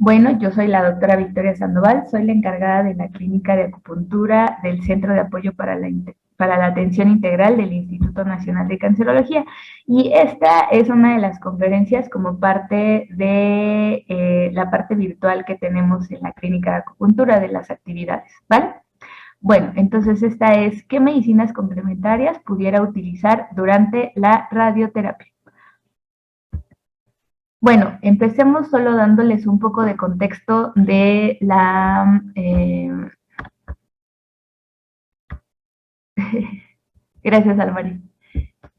Bueno, yo soy la doctora Victoria Sandoval, soy la encargada de la clínica de acupuntura del Centro de Apoyo para la Atención Integral del Instituto Nacional de Cancerología. Y esta es una de las conferencias como parte de la parte virtual que tenemos en la clínica de acupuntura de las actividades, ¿vale? Bueno, entonces esta es, ¿qué medicinas complementarias pudiera utilizar durante la radioterapia? Bueno, empecemos solo dándoles un poco de contexto de la... gracias, Almari.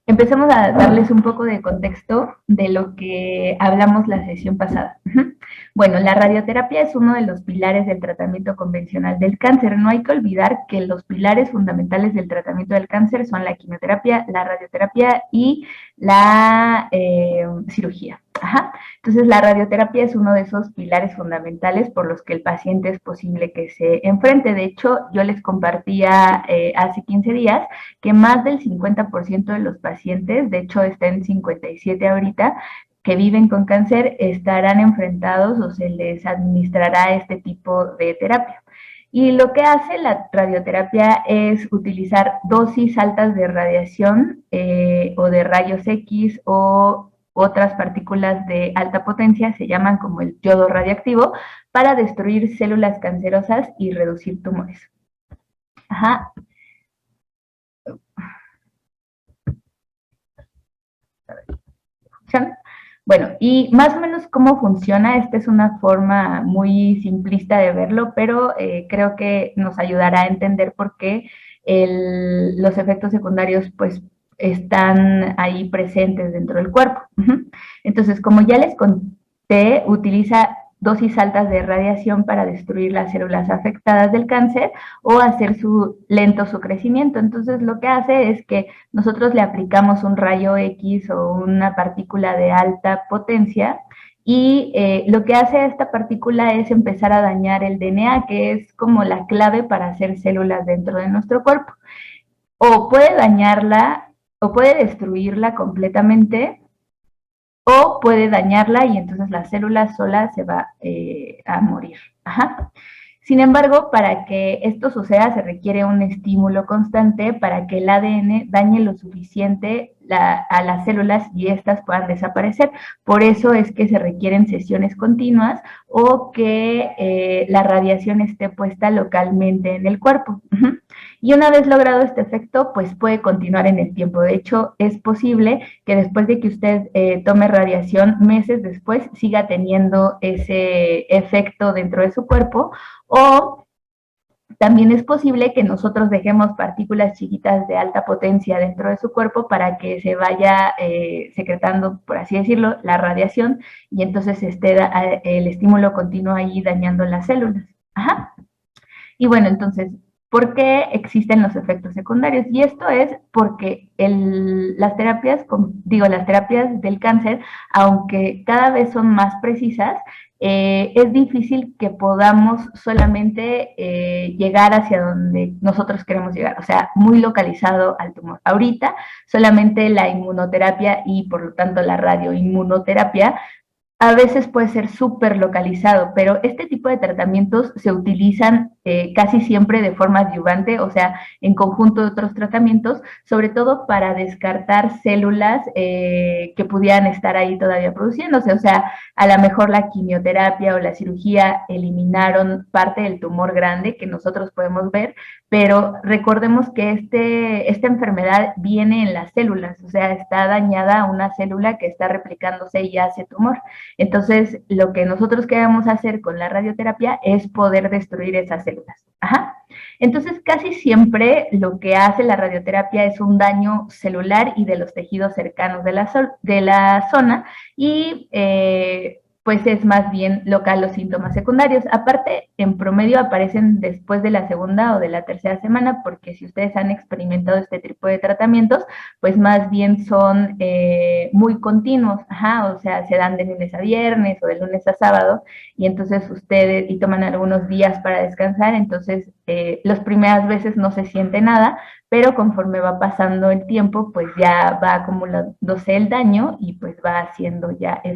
Empecemos a darles un poco de contexto de lo que hablamos la sesión pasada. Bueno, la radioterapia es uno de los pilares del tratamiento convencional del cáncer. No hay que olvidar que los pilares fundamentales del tratamiento del cáncer son la quimioterapia, la radioterapia y la cirugía. Ajá. Entonces, la radioterapia es uno de esos pilares fundamentales por los que el paciente es posible que se enfrente. De hecho, yo les compartía hace 15 días que más del 50% de los pacientes, de hecho está en 57 ahorita, que viven con cáncer estarán enfrentados o se les administrará este tipo de terapia. Y lo que hace la radioterapia es utilizar dosis altas de radiación o de rayos X o otras partículas de alta potencia, se llaman como el yodo radiactivo, para destruir células cancerosas y reducir tumores. Ajá. Bueno, y más o menos cómo funciona, esta es una forma muy simplista de verlo, pero creo que nos ayudará a entender por qué los efectos secundarios pues están ahí presentes dentro del cuerpo. Entonces, como ya les conté, utiliza dosis altas de radiación para destruir las células afectadas del cáncer o hacer lento su crecimiento. Entonces, lo que hace es que nosotros le aplicamos un rayo X o una partícula de alta potencia y lo que hace esta partícula es empezar a dañar el DNA, que es como la clave para hacer células dentro de nuestro cuerpo. O puede dañarla o puede destruirla completamente o puede dañarla y entonces la célula sola se va a morir. Ajá. Sin embargo, para que esto suceda se requiere un estímulo constante para que el ADN dañe lo suficiente a las células y éstas puedan desaparecer. Por eso es que se requieren sesiones continuas o que la radiación esté puesta localmente en el cuerpo. Y una vez logrado este efecto, pues puede continuar en el tiempo. De hecho, es posible que después de que usted tome radiación, meses después siga teniendo ese efecto dentro de su cuerpo, o también es posible que nosotros dejemos partículas chiquitas de alta potencia dentro de su cuerpo para que se vaya secretando, por así decirlo, la radiación y entonces esté el estímulo continuo ahí dañando las células. Ajá. Y bueno, entonces, ¿por qué existen los efectos secundarios? Y esto es porque las terapias, las terapias del cáncer, aunque cada vez son más precisas, es difícil que podamos solamente llegar hacia donde nosotros queremos llegar, o sea, muy localizado al tumor. Ahorita solamente la inmunoterapia y por lo tanto la radioinmunoterapia a veces puede ser súper localizado, pero este tipo de tratamientos se utilizan casi siempre de forma adyuvante, o sea, en conjunto de otros tratamientos, sobre todo para descartar células que pudieran estar ahí todavía produciéndose. O sea, a lo mejor la quimioterapia o la cirugía eliminaron parte del tumor grande que nosotros podemos ver, pero recordemos que esta enfermedad viene en las células, o sea, está dañada una célula que está replicándose y hace tumor. Entonces, lo que nosotros queremos hacer con la radioterapia es poder destruir esas células. Ajá. Entonces, casi siempre lo que hace la radioterapia es un daño celular y de los tejidos cercanos de la zona y pues es más bien local los síntomas secundarios. Aparte, en promedio aparecen después de la segunda o de la tercera semana, porque si ustedes han experimentado este tipo de tratamientos, pues más bien son muy continuos, ajá, o sea, se dan de lunes a viernes o de lunes a sábado, y entonces ustedes, y toman algunos días para descansar, entonces las primeras veces no se siente nada, pero conforme va pasando el tiempo, pues ya va acumulándose el daño y pues va haciendo ya el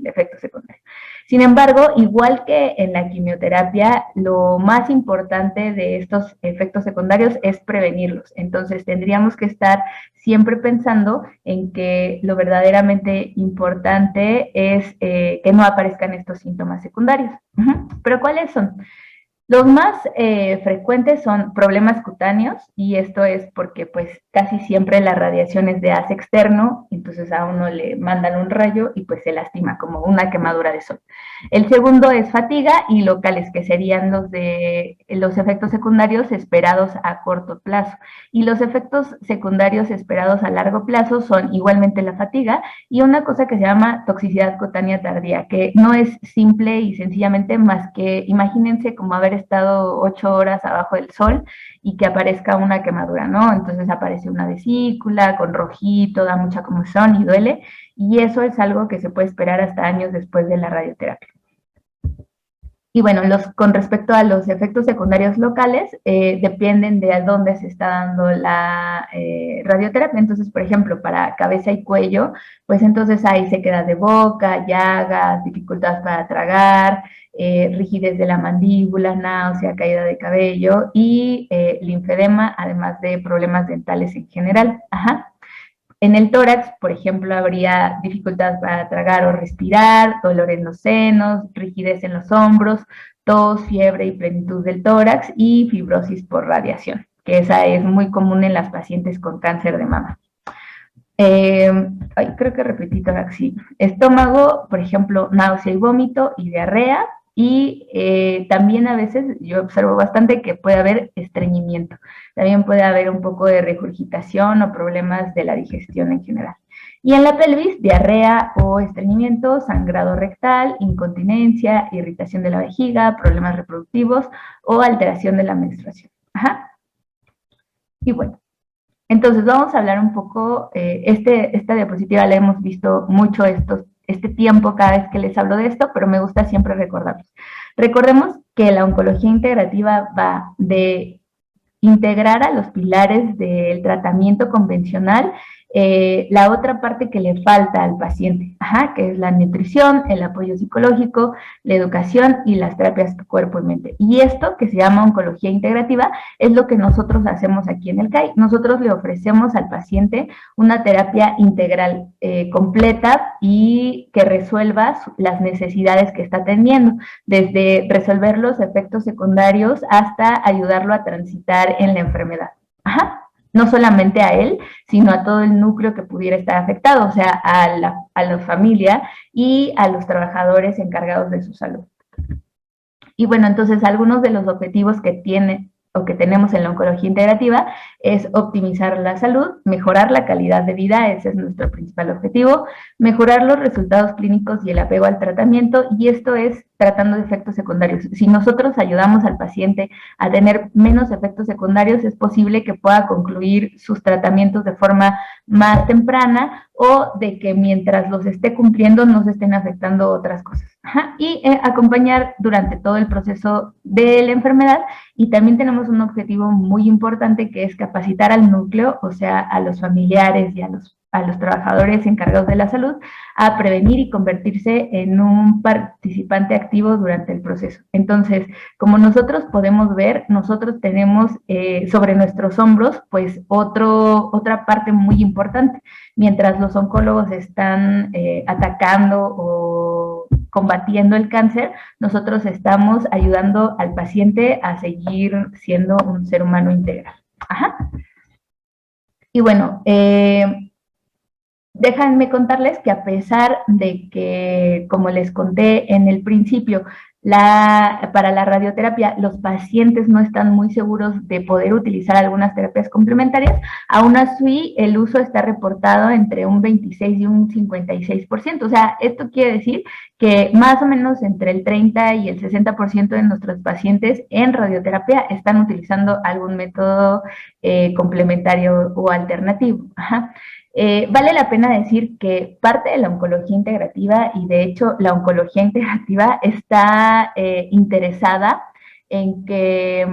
efecto secundario. Sin embargo, igual que en la quimioterapia, lo más importante de estos efectos secundarios es prevenirlos. Entonces, tendríamos que estar siempre pensando en que lo verdaderamente importante es que no aparezcan estos síntomas secundarios. ¿Pero cuáles son? Los más frecuentes son problemas cutáneos y esto es porque pues casi siempre la radiación es de haz externo, entonces a uno le mandan un rayo y pues se lastima como una quemadura de sol. El segundo es fatiga y locales, que serían los de los efectos secundarios esperados a corto plazo. Y los efectos secundarios esperados a largo plazo son igualmente la fatiga y una cosa que se llama toxicidad cutánea tardía, que no es simple y sencillamente más que imagínense como haber estado 8 horas abajo del sol y que aparezca una quemadura, ¿no? Entonces aparece una vesícula con rojito, da mucha comezón y duele, y eso es algo que se puede esperar hasta años después de la radioterapia. Y bueno, con respecto a los efectos secundarios locales, dependen de a dónde se está dando la radioterapia. Entonces, por ejemplo, para cabeza y cuello, pues entonces ahí se queda de boca, llagas, dificultad para tragar, rigidez de la mandíbula, náusea, caída de cabello y linfedema, además de problemas dentales en general. Ajá. En el tórax, por ejemplo, habría dificultad para tragar o respirar, dolor en los senos, rigidez en los hombros, tos, fiebre y plenitud del tórax y fibrosis por radiación, que esa es muy común en las pacientes con cáncer de mama. Creo que repetí tórax, sí. Estómago, por ejemplo, náusea y vómito y diarrea. Y también a veces yo observo bastante que puede haber estreñimiento. También puede haber un poco de regurgitación o problemas de la digestión en general. Y en la pelvis, diarrea o estreñimiento, sangrado rectal, incontinencia, irritación de la vejiga, problemas reproductivos o alteración de la menstruación. Ajá. Y bueno, entonces vamos a hablar un poco, esta diapositiva la hemos visto mucho este tiempo cada vez que les hablo de esto, pero me gusta siempre recordarlos. Recordemos que la oncología integrativa va de integrar a los pilares del tratamiento convencional la otra parte que le falta al paciente, que es la nutrición, el apoyo psicológico, la educación y las terapias cuerpo y mente. Y esto, que se llama oncología integrativa, es lo que nosotros hacemos aquí en el CAI. Nosotros le ofrecemos al paciente una terapia integral completa y que resuelva las necesidades que está teniendo, desde resolver los efectos secundarios hasta ayudarlo a transitar en la enfermedad. No solamente a él, sino a todo el núcleo que pudiera estar afectado, o sea, a la familia y a los trabajadores encargados de su salud. Y bueno, entonces algunos de los objetivos que tiene o que tenemos en la oncología integrativa es optimizar la salud, mejorar la calidad de vida, ese es nuestro principal objetivo, mejorar los resultados clínicos y el apego al tratamiento, y esto es tratando de efectos secundarios. Si nosotros ayudamos al paciente a tener menos efectos secundarios, es posible que pueda concluir sus tratamientos de forma más temprana o de que mientras los esté cumpliendo no se estén afectando otras cosas. Y acompañar durante todo el proceso de la enfermedad, y también tenemos un objetivo muy importante que es capacitar al núcleo, o sea, a los familiares y a los trabajadores encargados de la salud, a prevenir y convertirse en un participante activo durante el proceso. Entonces, como nosotros podemos ver, nosotros tenemos sobre nuestros hombros, pues, otra parte muy importante. Mientras los oncólogos están atacando o combatiendo el cáncer, nosotros estamos ayudando al paciente a seguir siendo un ser humano integral. Y bueno, déjenme contarles que a pesar de que, como les conté en el principio, para la radioterapia los pacientes no están muy seguros de poder utilizar algunas terapias complementarias, aún así el uso está reportado entre un 26 y un 56%. O sea, esto quiere decir que más o menos entre el 30 y el 60% de nuestros pacientes en radioterapia están utilizando algún método complementario o alternativo. Vale la pena decir que parte de la oncología integrativa, y de hecho la oncología integrativa está interesada en que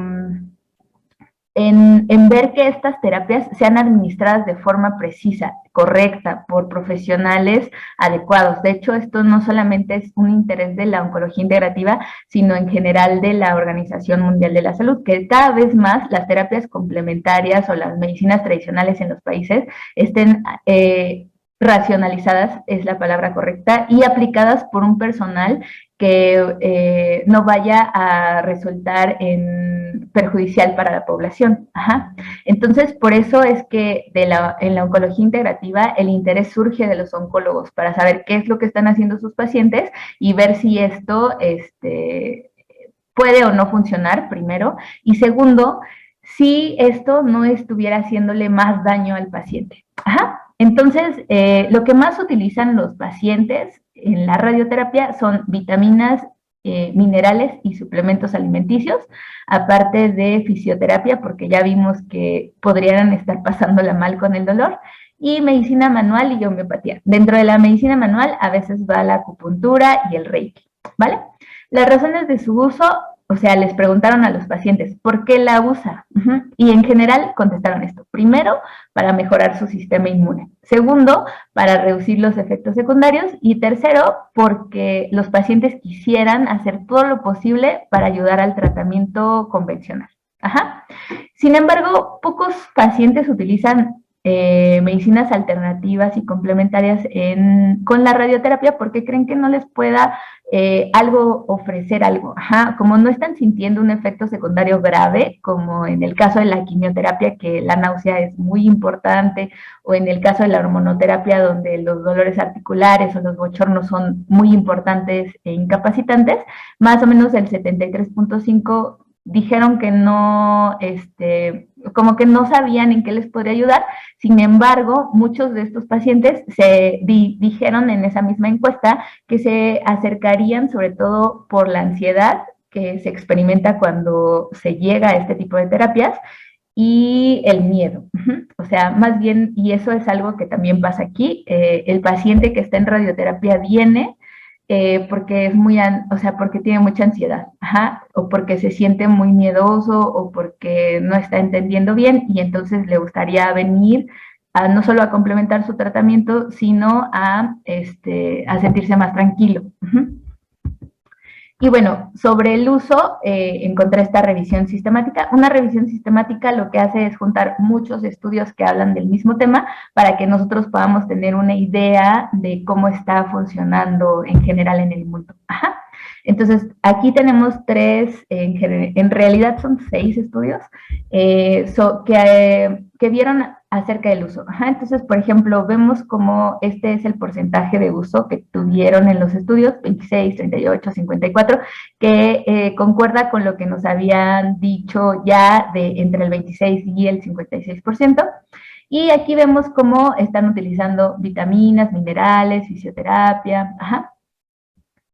en ver que estas terapias sean administradas de forma precisa, correcta, por profesionales adecuados. De hecho, esto no solamente es un interés de la oncología integrativa, sino en general de la Organización Mundial de la Salud, que cada vez más las terapias complementarias o las medicinas tradicionales en los países estén racionalizadas, es la palabra correcta, y aplicadas por un personal que no vaya a resultar en perjudicial para la población. Ajá. Entonces, por eso es que en la oncología integrativa el interés surge de los oncólogos para saber qué es lo que están haciendo sus pacientes y ver si esto puede o no funcionar, primero, y segundo, si esto no estuviera haciéndole más daño al paciente. Ajá. Entonces, lo que más utilizan los pacientes en la radioterapia son vitaminas, minerales y suplementos alimenticios, aparte de fisioterapia, porque ya vimos que podrían estar pasándola mal con el dolor, y medicina manual y homeopatía. Dentro de la medicina manual a veces va la acupuntura y el reiki, ¿vale? Las razones de su uso, o sea, les preguntaron a los pacientes, ¿por qué la usa? Y en general contestaron esto. Primero, para mejorar su sistema inmune. Segundo, para reducir los efectos secundarios. Y tercero, porque los pacientes quisieran hacer todo lo posible para ayudar al tratamiento convencional. Ajá. Sin embargo, pocos pacientes utilizan medicinas alternativas y complementarias con la radioterapia porque creen que no les pueda ofrecer algo. Ajá. Como no están sintiendo un efecto secundario grave, como en el caso de la quimioterapia, que la náusea es muy importante, o en el caso de la hormonoterapia, donde los dolores articulares o los bochornos son muy importantes e incapacitantes, más o menos el 73.5 dijeron que no, como que no sabían en qué les podría ayudar. Sin embargo, muchos de estos pacientes dijeron en esa misma encuesta que se acercarían sobre todo por la ansiedad que se experimenta cuando se llega a este tipo de terapias y el miedo. O sea, más bien, y eso es algo que también pasa aquí, el paciente que está en radioterapia viene porque es o sea, porque tiene mucha ansiedad, ajá, o porque se siente muy miedoso, o porque no está entendiendo bien, y entonces le gustaría venir no solo a complementar su tratamiento, sino a sentirse más tranquilo. Y bueno, sobre el uso, encontré esta revisión sistemática. Una revisión sistemática lo que hace es juntar muchos estudios que hablan del mismo tema para que nosotros podamos tener una idea de cómo está funcionando en general en el mundo. Ajá. Entonces, aquí tenemos en realidad son 6 estudios que vieron acerca del uso. Ajá. Entonces, por ejemplo, vemos cómo este es el porcentaje de uso que tuvieron en los estudios, 26, 38, 54, que concuerda con lo que nos habían dicho ya de entre el 26 y el 56%. Y aquí vemos cómo están utilizando vitaminas, minerales, fisioterapia, ajá,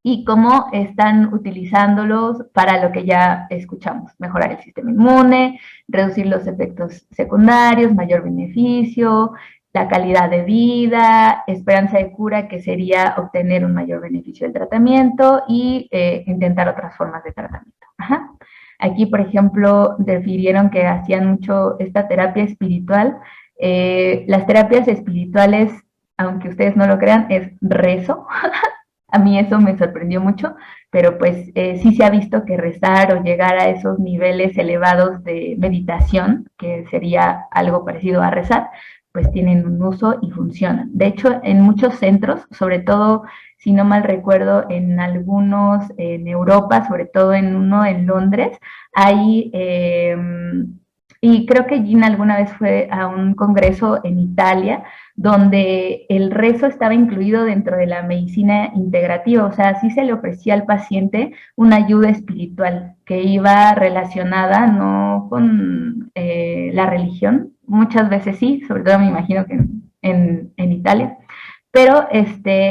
y cómo están utilizándolos para lo que ya escuchamos, mejorar el sistema inmune, reducir los efectos secundarios, mayor beneficio, la calidad de vida, esperanza de cura, que sería obtener un mayor beneficio del tratamiento y intentar otras formas de tratamiento. Ajá. Aquí, por ejemplo, refirieron que hacían mucho esta terapia espiritual. Las terapias espirituales, aunque ustedes no lo crean, es rezo. A mí eso me sorprendió mucho, pero pues sí se ha visto que rezar o llegar a esos niveles elevados de meditación, que sería algo parecido a rezar, pues tienen un uso y funcionan. De hecho, en muchos centros, sobre todo, si no mal recuerdo, en algunos en Europa, sobre todo en uno en Londres, hay, y creo que Gina alguna vez fue a un congreso en Italia, donde el rezo estaba incluido dentro de la medicina integrativa, o sea, sí se le ofrecía al paciente una ayuda espiritual que iba relacionada no con la religión, muchas veces sí, sobre todo me imagino que en Italia, pero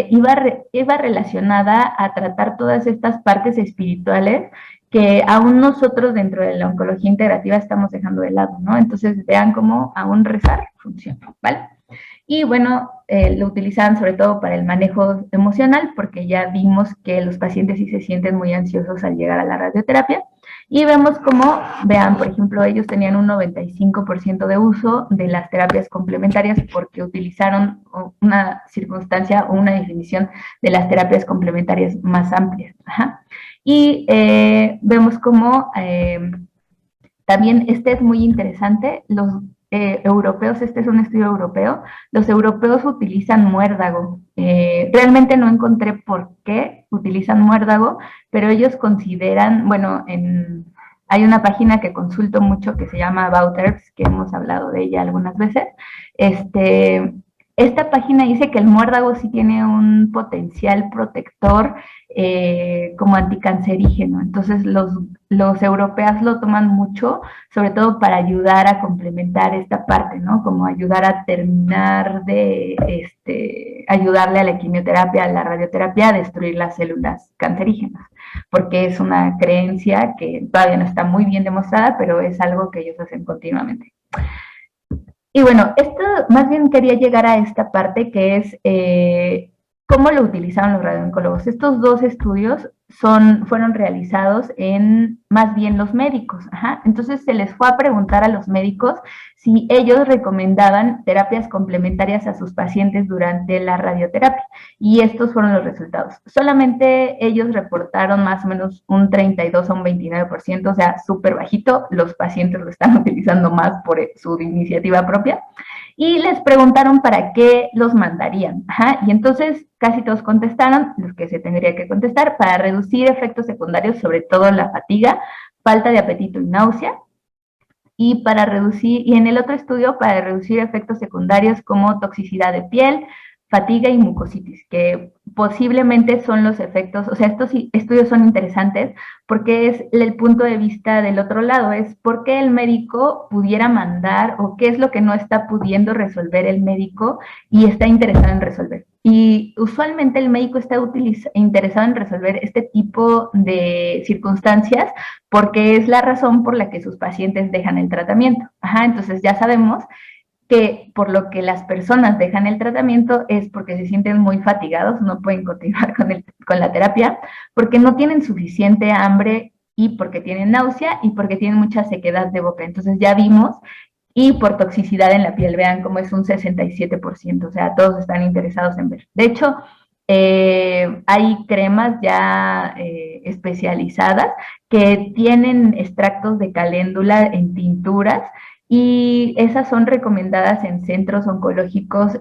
iba relacionada a tratar todas estas partes espirituales que aún nosotros dentro de la oncología integrativa estamos dejando de lado, ¿no? Entonces vean cómo aún rezar funciona, ¿vale? Y bueno, lo utilizaban sobre todo para el manejo emocional, porque ya vimos que los pacientes sí se sienten muy ansiosos al llegar a la radioterapia. Y vemos cómo, vean, por ejemplo, ellos tenían un 95% de uso de las terapias complementarias porque utilizaron una circunstancia o una definición de las terapias complementarias más amplias. Ajá. Y vemos cómo también este es muy interesante, los europeos, este es un estudio europeo, los europeos utilizan muérdago. Realmente no encontré por qué utilizan muérdago, pero ellos consideran, bueno, hay una página que consulto mucho que se llama About Herbs, que hemos hablado de ella algunas veces. Esta página dice que el muérdago sí tiene un potencial protector como anticancerígeno. Entonces los europeos lo toman mucho, sobre todo para ayudar a complementar esta parte, ¿no? Como ayudar a terminar de, ayudarle a la quimioterapia, a la radioterapia, a destruir las células cancerígenas, porque es una creencia que todavía no está muy bien demostrada, pero es algo que ellos hacen continuamente. Y bueno, esto más bien quería llegar a esta parte que es cómo lo utilizaron los radiooncólogos. Estos dos estudios fueron realizados en más bien los médicos. Ajá. Entonces se les fue a preguntar a los médicos si ellos recomendaban terapias complementarias a sus pacientes durante la radioterapia. Y estos fueron los resultados. Solamente ellos reportaron más o menos un 32 a un 29%, o sea, súper bajito. Los pacientes lo están utilizando más por su iniciativa propia. Y les preguntaron para qué los mandarían. Ajá. Y entonces casi todos contestaron, los que se tendría que contestar, para reducir efectos secundarios, sobre todo la fatiga, falta de apetito y náusea. Y para reducir, y en el otro estudio, para reducir efectos secundarios como toxicidad de piel, fatiga y mucositis, que posiblemente son los efectos, o sea, estos estudios son interesantes porque es el punto de vista del otro lado, es por qué el médico pudiera mandar o qué es lo que no está pudiendo resolver el médico y está interesado en resolver. Y usualmente el médico está interesado en resolver este tipo de circunstancias porque es la razón por la que sus pacientes dejan el tratamiento. Ajá, entonces ya sabemos que por lo que las personas dejan el tratamiento es porque se sienten muy fatigados, no pueden continuar con la terapia, porque no tienen suficiente hambre y porque tienen náusea y porque tienen mucha sequedad de boca. Entonces ya vimos, y por toxicidad en la piel, vean cómo es un 67%, o sea, todos están interesados en ver. De hecho, hay cremas ya especializadas que tienen extractos de caléndula en tinturas y esas son recomendadas en centros oncológicos,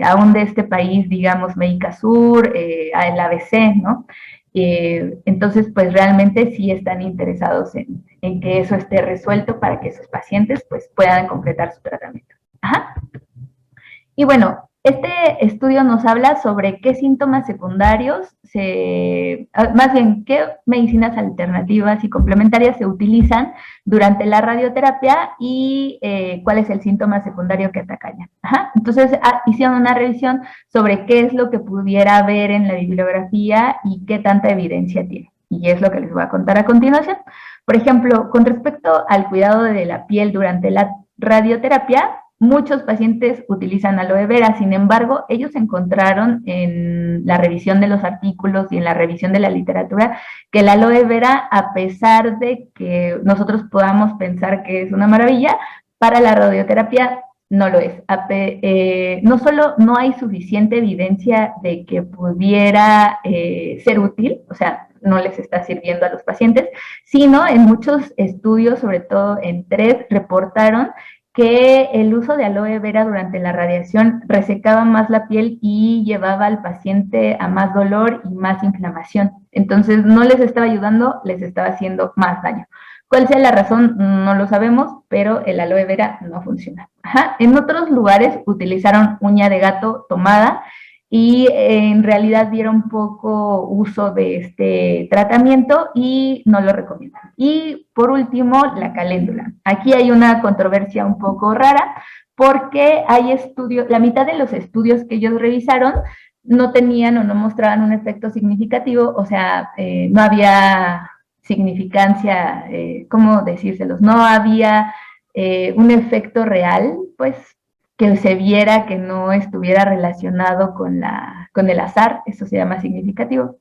aún de este país, digamos, Médica Sur, el ABC, ¿no? Entonces, pues realmente sí están interesados en que eso esté resuelto para que sus pacientes pues puedan completar su tratamiento. Ajá. Y bueno, este estudio nos habla sobre qué síntomas secundarios más bien, qué medicinas alternativas y complementarias se utilizan durante la radioterapia y cuál es el síntoma secundario que atacaña. Ajá. Entonces, hicieron una revisión sobre qué es lo que pudiera haber en la bibliografía y qué tanta evidencia tiene. Y es lo que les voy a contar a continuación. Por ejemplo, con respecto al cuidado de la piel durante la radioterapia, muchos pacientes utilizan aloe vera, sin embargo, ellos encontraron en la revisión de los artículos y en la revisión de la literatura que la aloe vera, a pesar de que nosotros podamos pensar que es una maravilla, para la radioterapia no lo es. No solo no hay suficiente evidencia de que pudiera ser útil, o sea, no les está sirviendo a los pacientes, sino en muchos estudios, sobre todo en 3, reportaron que el uso de aloe vera durante la radiación resecaba más la piel y llevaba al paciente a más dolor y más inflamación. Entonces no les estaba ayudando, les estaba haciendo más daño. ¿Cuál sea la razón? No lo sabemos, pero el aloe vera no funciona. Ajá. En otros lugares utilizaron uña de gato tomada y en realidad dieron poco uso de este tratamiento y no lo recomiendan. Y por último, la caléndula. Aquí hay una controversia un poco rara porque hay estudios, la mitad de los estudios que ellos revisaron no tenían o no mostraban un efecto significativo, o sea, no había significancia, ¿cómo decírselos? No había un efecto real, pues, que se viera que no estuviera relacionado con el azar, eso se llama significativo.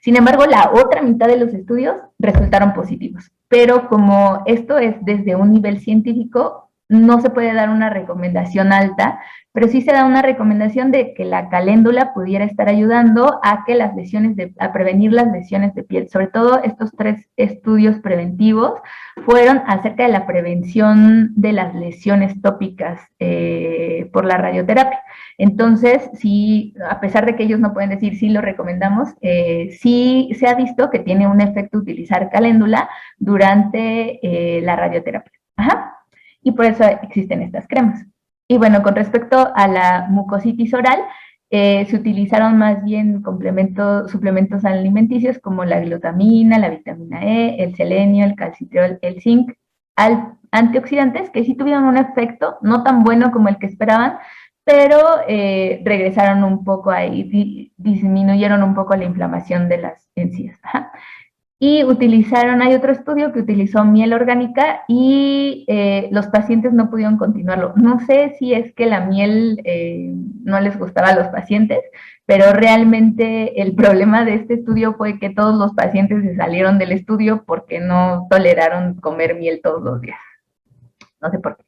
Sin embargo, la otra mitad de los estudios resultaron positivos. Pero como esto es desde un nivel científico, no se puede dar una recomendación alta, pero sí se da una recomendación de que la caléndula pudiera estar ayudando a que las lesiones a prevenir las lesiones de piel. Sobre todo estos 3 estudios preventivos fueron acerca de la prevención de las lesiones tópicas por la radioterapia. Entonces, sí, a pesar de que ellos no pueden decir sí lo recomendamos, sí se ha visto que tiene un efecto utilizar caléndula durante la radioterapia. Ajá. Y por eso existen estas cremas. Y bueno, con respecto a la mucositis oral, se utilizaron más bien suplementos alimenticios como la glutamina, la vitamina E, el selenio, el calcitriol, el zinc, antioxidantes que sí tuvieron un efecto no tan bueno como el que esperaban, pero regresaron un poco ahí, disminuyeron un poco la inflamación de las encías. Ajá. Y hay otro estudio que utilizó miel orgánica y los pacientes no pudieron continuarlo. No sé si es que la miel no les gustaba a los pacientes, pero realmente el problema de este estudio fue que todos los pacientes se salieron del estudio porque no toleraron comer miel todos los días. No sé por qué.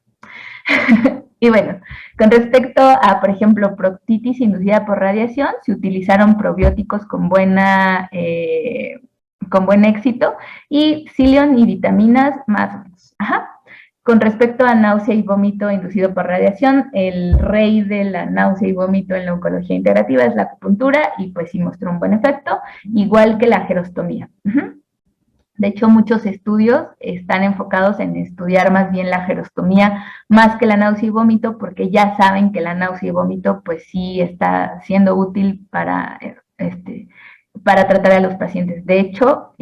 Y bueno, con respecto a, por ejemplo, proctitis inducida por radiación, se utilizaron probióticos con buen éxito y psyllium y vitaminas más o menos. Ajá. Con respecto a náusea y vómito inducido por radiación, el rey de la náusea y vómito en la oncología integrativa es la acupuntura y pues sí mostró un buen efecto, igual que la gerostomía. De hecho, muchos estudios están enfocados en estudiar más bien la gerostomía más que la náusea y vómito, porque ya saben que la náusea y vómito pues sí está siendo útil para tratar a los pacientes. De hecho,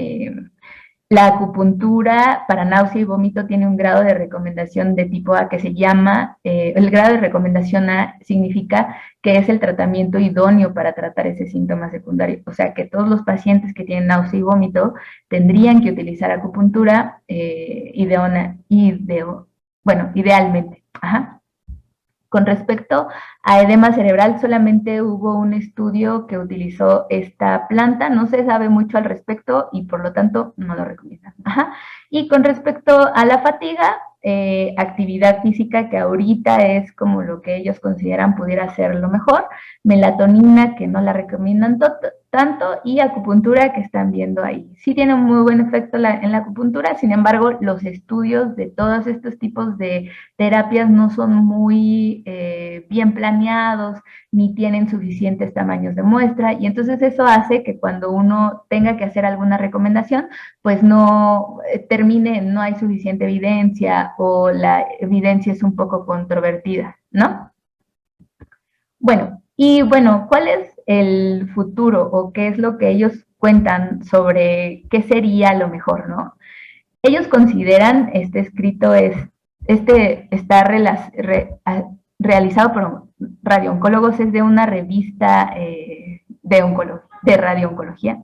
la acupuntura para náusea y vómito tiene un grado de recomendación de tipo A que se llama, el grado de recomendación A significa que es el tratamiento idóneo para tratar ese síntoma secundario. O sea que todos los pacientes que tienen náusea y vómito tendrían que utilizar acupuntura idealmente. Ajá. Con respecto a edema cerebral, solamente hubo un estudio que utilizó esta planta, no se sabe mucho al respecto y por lo tanto no lo recomiendan. Ajá. Y con respecto a la fatiga, actividad física que ahorita es como lo que ellos consideran pudiera ser lo mejor, melatonina que no la recomiendan tanto y acupuntura que están viendo ahí. Sí tiene un muy buen efecto en la acupuntura, sin embargo, los estudios de todos estos tipos de terapias no son muy bien planeados, ni tienen suficientes tamaños de muestra, y entonces eso hace que cuando uno tenga que hacer alguna recomendación, pues no no hay suficiente evidencia o la evidencia es un poco controvertida, ¿no? Bueno, ¿cuál es el futuro o qué es lo que ellos cuentan sobre qué sería lo mejor, ¿no? Ellos consideran, está realizado por radiooncólogos, es de una revista de radiooncología,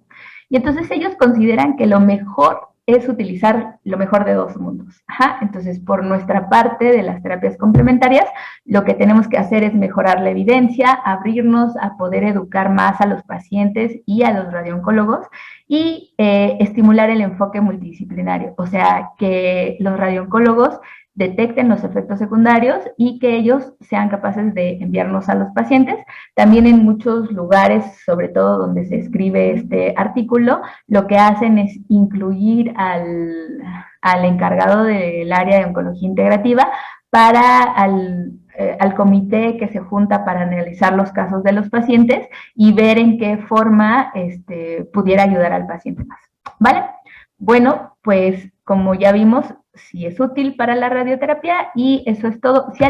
y entonces ellos consideran que lo mejor es utilizar lo mejor de dos mundos. Ajá. Entonces, por nuestra parte de las terapias complementarias, lo que tenemos que hacer es mejorar la evidencia, abrirnos a poder educar más a los pacientes y a los radiooncólogos y estimular el enfoque multidisciplinario, o sea, que los radiooncólogos detecten los efectos secundarios y que ellos sean capaces de enviarnos a los pacientes. También en muchos lugares, sobre todo donde se escribe este artículo, lo que hacen es incluir al encargado del área de oncología integrativa al comité que se junta para analizar los casos de los pacientes y ver en qué forma pudiera ayudar al paciente más. ¿Vale? Bueno, pues como ya vimos, sí es útil para la radioterapia y eso es todo. Si